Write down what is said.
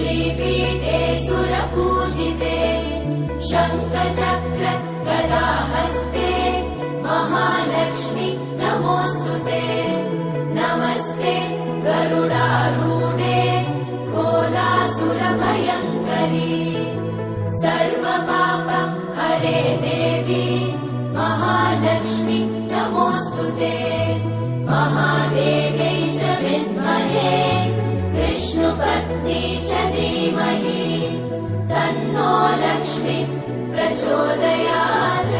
श्रीपीठे सुरपूजिते शङ्खचक्र गदाहस्ते महालक्ष्मी नमोऽस्तुते नमस्ते गरुडारूढे कोलासुरभयङ्करी सर्वपाप हरे देवी महालक्ष्मी नमोऽस्तुते महादेव्यै च विद्महे विष्णुपत्नी च धीमहि तन्नो लक्ष्मी प्रचोदयात्।